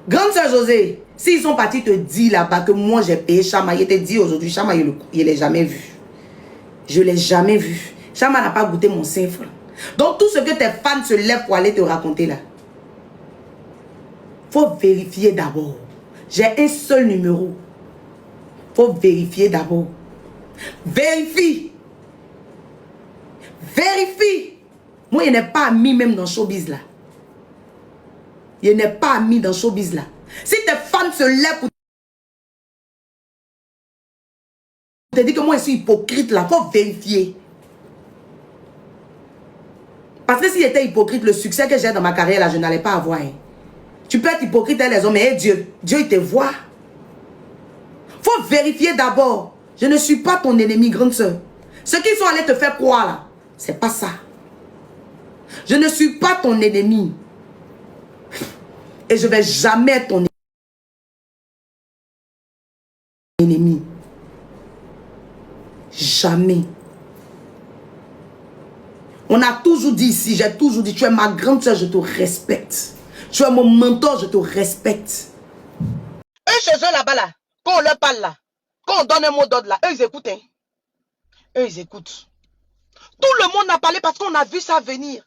Grande sœur José, s'ils sont partis te dire là-bas que moi j'ai payé Chama, il te dit aujourd'hui, Chama, il ne l'a jamais vu. Je ne l'ai jamais vu. Chama n'a pas goûté mon 5 francs. Donc tout ce que tes fans se lèvent pour aller te raconter là, il faut vérifier d'abord. J'ai un seul numéro. Il faut vérifier d'abord. Vérifie. Vérifie. Moi, je n'ai pas ami même dans showbiz là. Je n'ai pas ami dans showbiz là. Si tes fans se lèvent pour te dire que moi je suis hypocrite là, il faut vérifier. Parce que si j'étais hypocrite, le succès que j'ai dans ma carrière là, je n'allais pas avoir. Hein. Tu peux être hypocrite les hommes, mais Dieu il te voit. Il faut vérifier d'abord. Je ne suis pas ton ennemi, grande soeur. Ce qu'ils sont allés te faire croire là, c'est pas ça. Je ne suis pas ton ennemi. Et je ne vais jamais être ton ennemi. Jamais. On a toujours dit ici, j'ai toujours dit, tu es ma grande soeur, je te respecte. Tu es mon mentor, je te respecte. Eux, chez eux là-bas, là, quand on leur parle là, quand on donne un mot d'ordre là, eux, ils écoutent. Hein. Eux, ils écoutent. Tout le monde a parlé parce qu'on a vu ça venir.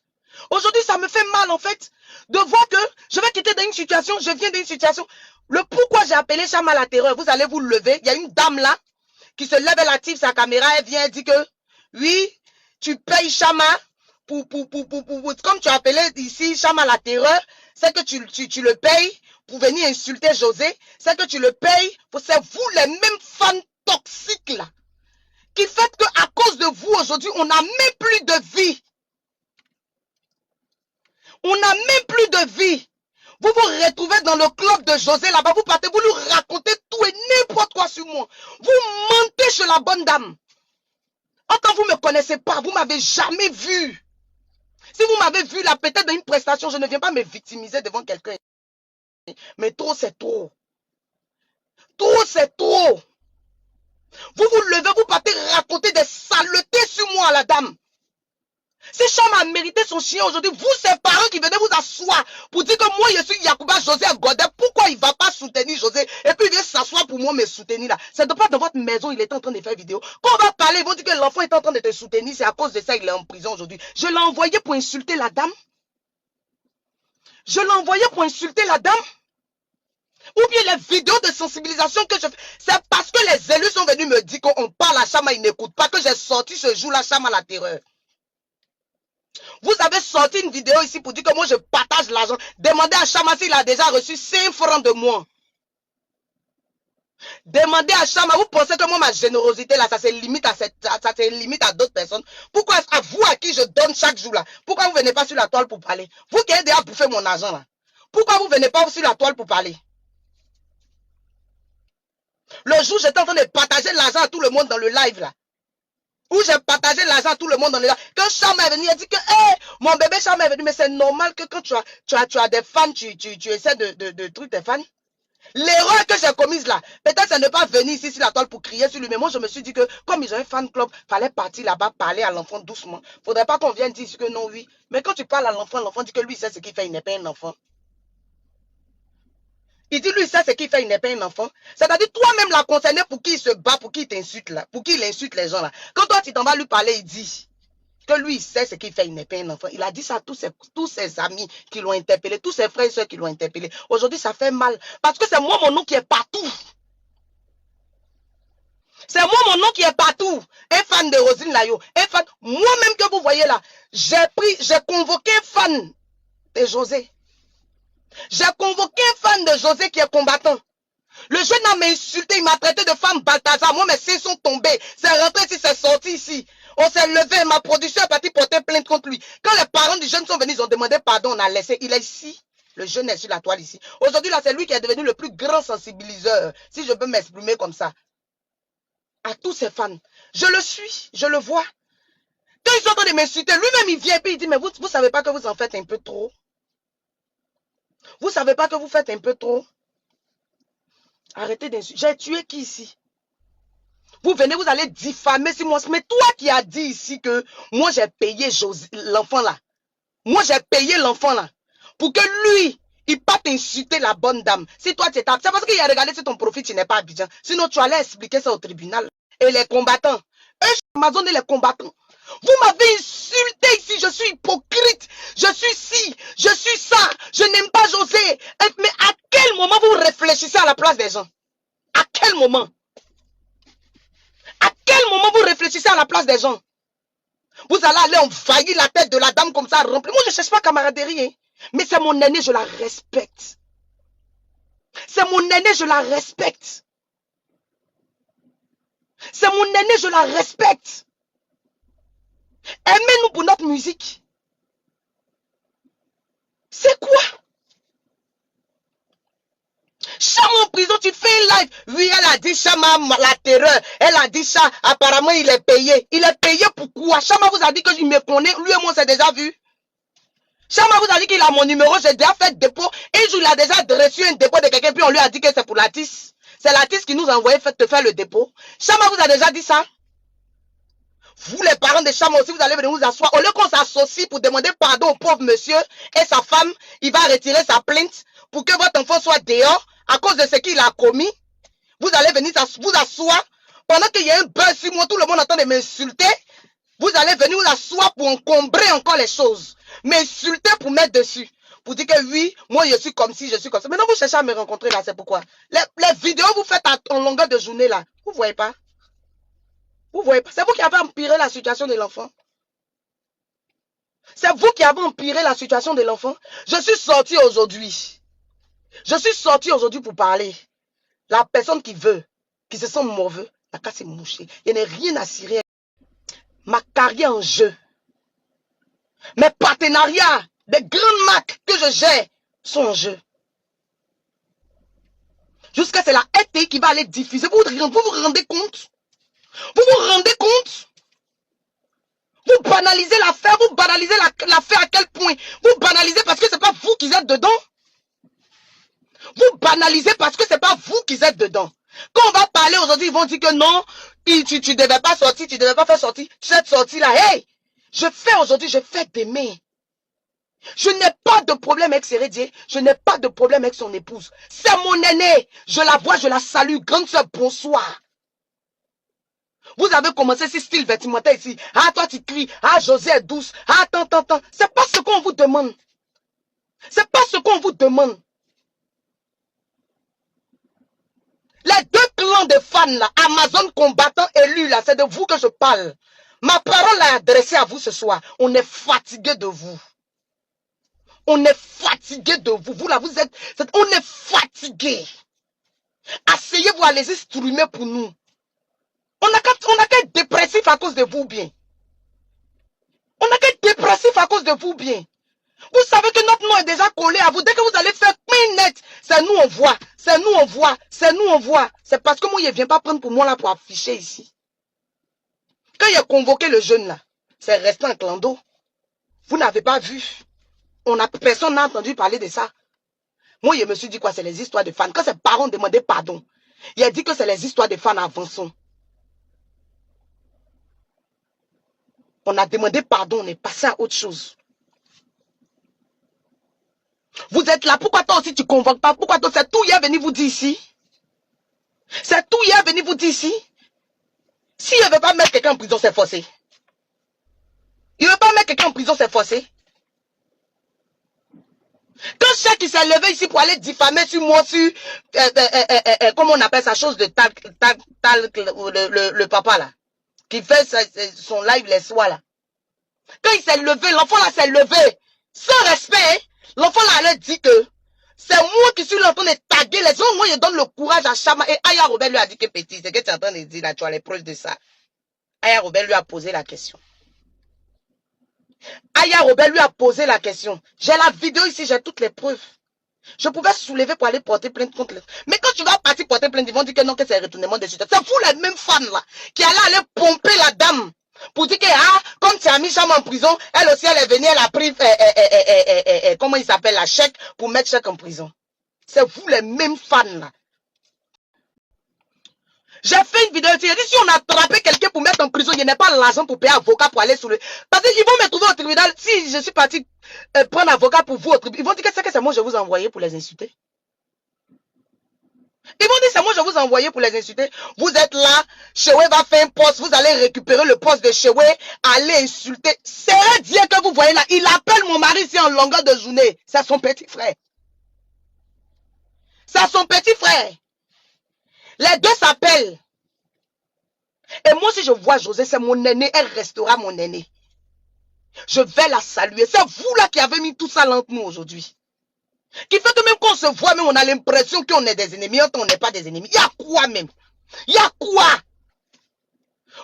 Aujourd'hui, ça me fait mal en fait de voir que je vais quitter dans une situation, je viens d'une situation. Le pourquoi j'ai appelé Chama la terreur, vous allez vous lever. Il y a une dame là qui se lève, elle active sa caméra, elle vient, elle dit que oui, tu payes Chama pour comme tu as appelé ici Chama la terreur, c'est que tu le payes pour venir insulter José, c'est que tu le payes pour c'est vous les mêmes fans toxiques là qui fait qu'à cause de vous aujourd'hui, on n'a même plus de vie. On n'a même plus de vie. Vous vous retrouvez dans le club de José là-bas, vous partez, vous lui racontez tout et n'importe quoi sur moi. Vous mentez chez la bonne dame. Quand vous ne me connaissez pas, vous ne m'avez jamais vu. Si vous m'avez vu là, peut-être dans une prestation, je ne viens pas me victimiser devant quelqu'un. Mais trop, c'est trop. Trop, c'est trop. Vous vous levez, vous partez raconter des saletés sur moi, la dame. Si Chama a mérité son chien aujourd'hui, vous, ses parents qui venaient vous asseoir pour dire que moi, je suis Yacouba José Godet, pourquoi il ne va pas soutenir José et puis il vient s'asseoir pour moi me soutenir là. C'est de pas dans votre maison, il est en train de faire vidéo. Quand on va parler, ils vont dire que l'enfant est en train de te soutenir, c'est à cause de ça qu'il est en prison aujourd'hui. Je l'ai envoyé pour insulter la dame. Je l'ai envoyé pour insulter la dame. Ou bien les vidéos de sensibilisation que je fais, c'est parce que les élus sont venus me dire qu'on parle à Chama, ils n'écoutent pas, que j'ai sorti ce jour-là Chama la terreur. Vous avez sorti une vidéo ici pour dire que moi je partage l'argent. Demandez à Chama s'il a déjà reçu 5 francs de moi. Demandez à Chama, vous pensez que moi ma générosité là, ça se limite à d'autres personnes. Pourquoi à vous à qui je donne chaque jour là? Pourquoi vous ne venez pas sur la toile pour parler? Vous qui avez déjà bouffé mon argent là. Pourquoi vous ne venez pas sur la toile pour parler? Le jour j'étais en train de partager l'argent à tout le monde dans le live là. Où j'ai partagé l'argent à tout le monde dans les lives. Quand Chama est venu, il a dit que hey, mon bébé Chama est venu, mais c'est normal que quand tu as des fans, tu essaies de trucs tes fans. L'erreur que j'ai commise là, peut-être c'est ne pas venir ici sur la toile pour crier sur lui, mais moi je me suis dit que comme ils ont un fan club, fallait partir là-bas, parler à l'enfant doucement. Faudrait pas qu'on vienne dire que non, oui. Mais quand tu parles à l'enfant, l'enfant dit que lui sait ce qu'il fait, il n'est pas un enfant. Il dit lui sait ce qu'il fait, il n'est pas un enfant. C'est-à-dire toi-même la concerné pour qui il se bat, pour qui il t'insulte là, pour qui il insulte les gens là. Quand toi tu t'en vas lui parler, il dit que lui il sait ce qu'il fait, il n'est pas un enfant. Il a dit ça à tous ses amis qui l'ont interpellé, tous ses frères et soeurs qui l'ont interpellé. Aujourd'hui ça fait mal parce que c'est moi mon nom qui est partout. C'est moi mon nom qui est partout. Un fan de Roselyne Layo, un fan. Moi-même que vous voyez là, j'ai convoqué un fan de José. J'ai convoqué un fan de José qui est combattant. Le jeune homme m'a insulté, il m'a traité de femme Balthazar. Moi, mes seins sont tombés. C'est rentré ici, c'est sorti ici. On s'est levé, ma production est partie porter plainte contre lui. Quand les parents du jeune sont venus, ils ont demandé pardon, on a laissé. Il est ici. Le jeune est sur la toile ici. Aujourd'hui, là, c'est lui qui est devenu le plus grand sensibiliseur, si je peux m'exprimer comme ça. À tous ses fans. Je le suis, je le vois. Quand ils sont en train de m'insulter, lui-même, il vient et puis il dit, mais vous savez pas que vous en faites un peu trop? Vous savez pas que vous faites un peu trop? Arrêtez d'insulter. J'ai tué qui ici? Vous venez, vous allez diffamer sur moi. Mais toi qui as dit ici que moi j'ai payé l'enfant là. Moi j'ai payé l'enfant là. Pour que lui, Il peut t'insulter la bonne dame. Si toi tu es c'est parce qu'il a regardé si ton profil tu n'es pas Abidjan. Sinon tu allais expliquer ça au tribunal. Et les combattants. Eux, Amazon et les combattants. Vous m'avez insulté ici, je suis hypocrite. Je suis ci, je suis ça. Je n'aime pas José. Mais à quel moment vous réfléchissez à la place des gens? À quel moment? À quel moment vous réfléchissez à la place des gens? Vous allez aller envahir la tête de la dame comme ça, remplir. Moi, je ne cherche pas camaraderie. Hein. Mais c'est mon aînée, je la respecte. C'est mon aînée, je la respecte. C'est mon aînée, je la respecte. Aimez-nous pour notre musique. C'est quoi? Chama en prison, tu fais un live. Oui, elle a dit Chama la terreur. Elle a dit ça. Apparemment, il est payé. Il est payé pourquoi? Chama vous a dit que je me connais. Lui et moi, on s'est déjà vu. Chama vous a dit qu'il a mon numéro. J'ai déjà fait dépôt. Et je lui ai déjà reçu un dépôt de quelqu'un. Puis on lui a dit que c'est pour l'artiste. C'est l'artiste qui nous a envoyé te faire le dépôt. Chama vous a déjà dit ça. Vous, les parents de Chama aussi, vous allez venir vous asseoir. Au lieu qu'on s'associe pour demander pardon au pauvre monsieur et sa femme, il va retirer sa plainte pour que votre enfant soit dehors à cause de ce qu'il a commis. Vous allez venir vous asseoir pendant qu'il y a un buzz sur moi, tout le monde entend de m'insulter. Vous allez venir vous asseoir pour encombrer encore les choses. M'insulter pour mettre dessus. Pour dire que oui, moi je suis comme ci, je suis comme ça. Maintenant vous cherchez à me rencontrer là, c'est pourquoi. Les vidéos vous faites en longueur de journée là, vous voyez pas? Vous voyez pas? C'est vous qui avez empiré la situation de l'enfant. C'est vous qui avez empiré la situation de l'enfant. Je suis sorti aujourd'hui. Je suis sorti aujourd'hui pour parler. La personne qui veut, qui se sent mauvais, la casse est mouchée. Il n'y a rien à cirer. Ma carrière en jeu. Mes partenariats, des grandes marques que je gère sont en jeu. Jusqu'à c'est la RTI qui va aller diffuser. Vous vous rendez compte? Vous vous rendez compte? Vous banalisez l'affaire, vous banalisez l'affaire à quel point? Vous banalisez parce que ce n'est pas vous qui êtes dedans. Vous banalisez parce que ce n'est pas vous qui êtes dedans. Quand on va parler aujourd'hui, ils vont dire que non, tu ne devais pas sortir, tu ne devais pas faire sortir. Cette sortie-là, hey, je fais aujourd'hui, je fais demain. Je n'ai pas de problème avec Sérédier, je n'ai pas de problème avec son épouse. C'est mon aînée, je la vois, je la salue. Grande soeur, bonsoir. Vous avez commencé ce style vestimentaire ici. Ah, toi tu cries, ah, José est douce, ah, tant. C'est pas ce qu'on vous demande. C'est pas ce qu'on vous demande. Les deux clans de fans là, Amazon combattant élu là, c'est de vous que je parle. Ma parole est adressée à vous ce soir. On est fatigué de vous. On est fatigué de vous. Vous là, vous êtes... On est fatigué. Asseyez-vous à les instrumer pour nous. On n'a qu'à être dépressif à cause de vous bien. On n'a qu'à être dépressif à cause de vous bien. Vous savez que notre nom est déjà collé à vous. Dès que vous allez faire net, c'est nous on voit. C'est nous on voit. C'est nous on voit. C'est parce que moi, il ne vient pas prendre pour moi là pour afficher ici. Quand il a convoqué le jeune là, c'est resté en clando. Vous n'avez pas vu. Personne n'a entendu parler de ça. Moi, je me suis dit quoi? C'est les histoires de fans. Quand ses parents demandaient pardon, il a dit que c'est les histoires de fans avançons. On a demandé pardon, on est passé à autre chose. Vous êtes là, pourquoi toi aussi tu ne convoques pas? Pourquoi toi, c'est tout hier venu vous dire ici? C'est tout hier venu vous dire ici? S'il ne veut pas mettre quelqu'un en prison, c'est forcé. Il ne veut pas mettre quelqu'un en prison, c'est forcé. Quand Cheikh s'est levé ici pour aller diffamer sur moi, sur, comment on appelle sa chose de le papa là, qui fait son live les soirs là. Quand il s'est levé, l'enfant là s'est levé, sans respect, l'enfant là allait dire que c'est moi qui suis là en train de taguer les gens, moi je donne le courage à Chama, et Aya Robert lui a dit que petit, c'est que tu es en train de dire là, tu as les preuves de ça. Aya Robert lui a posé la question. Aya Robert lui a posé la question. J'ai la vidéo ici, j'ai toutes les preuves. Je pouvais soulever pour aller porter plainte contre les... Mais quand tu vas partir porter plainte, ils vont dire que non, que c'est un retournement de situation. C'est vous les mêmes fans là, qui allaient aller pomper la dame. Pour dire que, ah, comme tu as mis Chama en prison, elle aussi, elle est venue, elle a pris, comment il s'appelle, la chèque, pour mettre chèque en prison. C'est vous les mêmes fans là. J'ai fait une vidéo, j'ai dit si on a attrapé quelqu'un pour mettre en prison, il n'y a pas l'argent pour payer avocat pour aller sous le... Parce qu'ils vont me trouver au tribunal, si je suis parti prendre avocat pour vous au tribunal, ils vont dire que c'est moi je vous ai envoyé pour les insulter. Ils vont dire c'est moi je vous ai envoyé pour les insulter. Vous êtes là, Chewe va faire un poste, vous allez récupérer le poste de Chewe, aller insulter. C'est un Dieu que vous voyez là, il appelle mon mari ici en longueur de journée. C'est son petit frère. C'est son petit frère. Les deux s'appellent. Et moi, si je vois José, c'est mon aîné, elle restera mon aîné. Je vais la saluer. C'est vous là qui avez mis tout ça entre nous aujourd'hui. Qui fait que même quand on se voit, même on a l'impression qu'on est des ennemis, on n'est pas des ennemis. Il y a quoi même? Il y a quoi?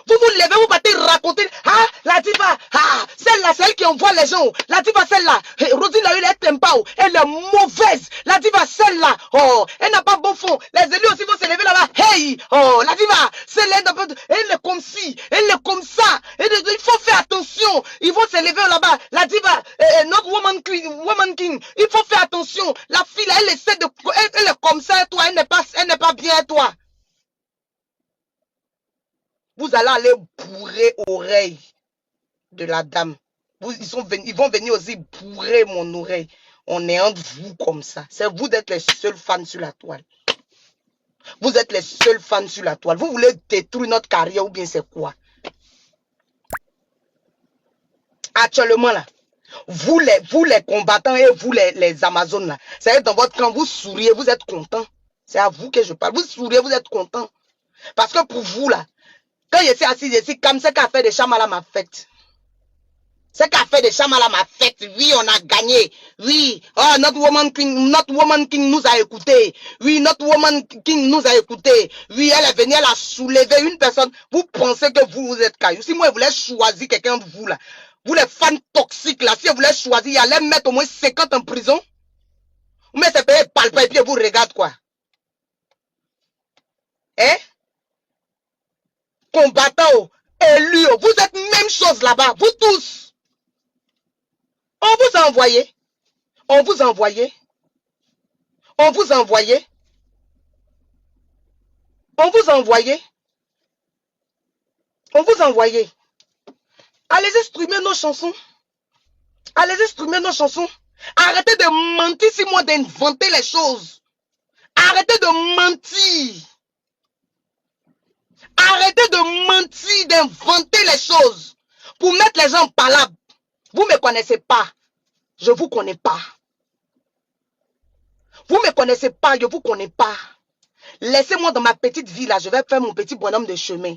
Vous vous levez, vous partez raconter. Ah, la diva, ah, celle-là, c'est elle qui envoie les gens. La diva, celle-là, Rosine, elle t'aime pas. Elle est mauvaise. La diva, celle-là, oh, elle n'a pas bon fond. Les élus aussi vont se lever là-bas. Hey, oh, la diva, celle-là, elle est comme ci, elle est comme ça. Il faut faire attention. Ils vont se lever là-bas. La diva, notre woman king, il faut faire attention. La fille, là, elle essaie de, elle est comme ça, toi, elle n'est pas bien, toi. Vous allez aller bourrer oreille de la dame. Ils vont venir aussi bourrer mon oreille. On est entre vous comme ça. C'est vous d'être les seuls fans sur la toile. Vous êtes les seuls fans sur la toile. Vous voulez détruire notre carrière ou bien c'est quoi? Actuellement là, vous les combattants et vous les Amazones là, c'est dans votre camp, vous souriez, vous êtes contents. C'est à vous que je parle. Vous souriez, vous êtes contents. Parce que pour vous là, quand je suis assis ici, comme ce qu'a fait des Chamala m'a fait. Ce qu'a fait des Chamala m'a fait. Oui, on a gagné. Oui, oh, notre woman king nous a écoutés. Oui, notre woman king nous a écoutés. Oui, elle est venue, elle a soulevé une personne. Vous pensez que vous êtes caillou. Si moi, je voulais choisir quelqu'un de vous là, vous les fans toxiques là, si je voulais choisir, il allait mettre au moins 50 en prison. Mais c'est payé palpable et puis vous regardez quoi. Hein? Combattants, élus, vous êtes même chose là-bas, vous tous. On vous a envoyé. On vous a envoyé. On vous a envoyé. On vous a envoyé. On vous a envoyé. Allez streamer nos chansons. Allez streamer nos chansons. Arrêtez de mentir si moi d'inventer les choses. Arrêtez de mentir. Arrêtez de mentir, d'inventer les choses. Pour mettre les gens palables. Vous ne me connaissez pas. Je ne vous connais pas. Vous ne me connaissez pas, je ne vous connais pas. Laissez-moi dans ma petite vie là, je vais faire mon petit bonhomme de chemin.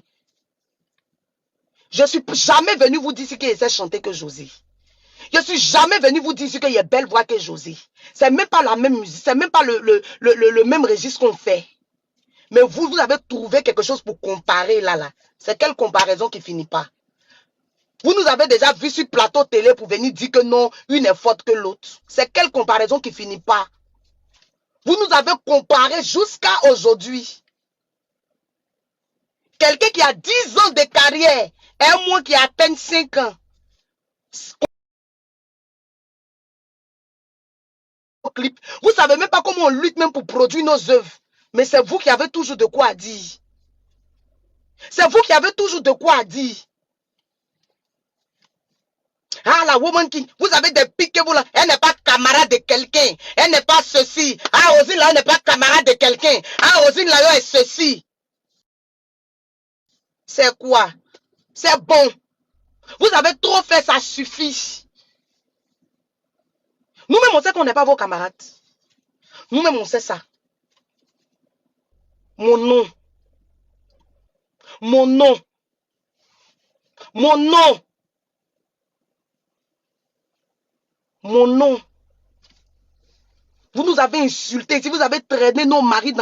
Je ne suis jamais venu vous dire ce qu'il essaie de chanter que José. Je ne suis jamais venu vous dire ce qu'il y a belle voix que José. Ce n'est même pas la même musique, ce n'est même pas le même registre qu'on fait. Mais vous avez trouvé quelque chose pour comparer là. C'est quelle comparaison qui ne finit pas? Vous nous avez déjà vu sur plateau télé pour venir dire que non, une est forte que l'autre. C'est quelle comparaison qui ne finit pas? Vous nous avez comparé jusqu'à aujourd'hui. Quelqu'un qui a 10 ans de carrière et moi qui a à peine 5 ans. Vous ne savez même pas comment on lutte même pour produire nos œuvres. Mais c'est vous qui avez toujours de quoi dire. C'est vous qui avez toujours de quoi dire. Ah, la woman king, vous avez des pics que vous là. Elle n'est pas camarade de quelqu'un. Elle n'est pas ceci. Ah, Rosine là, elle n'est pas camarade de quelqu'un. Ah, Rosine là, est ceci. C'est quoi? C'est bon. Vous avez trop fait, ça suffit. Nous-mêmes, on sait qu'on n'est pas vos camarades. Nous-mêmes, on sait ça. Mon nom. Mon nom. Mon nom. Mon nom. Vous nous avez insultés. Si vous avez traîné nos maris dans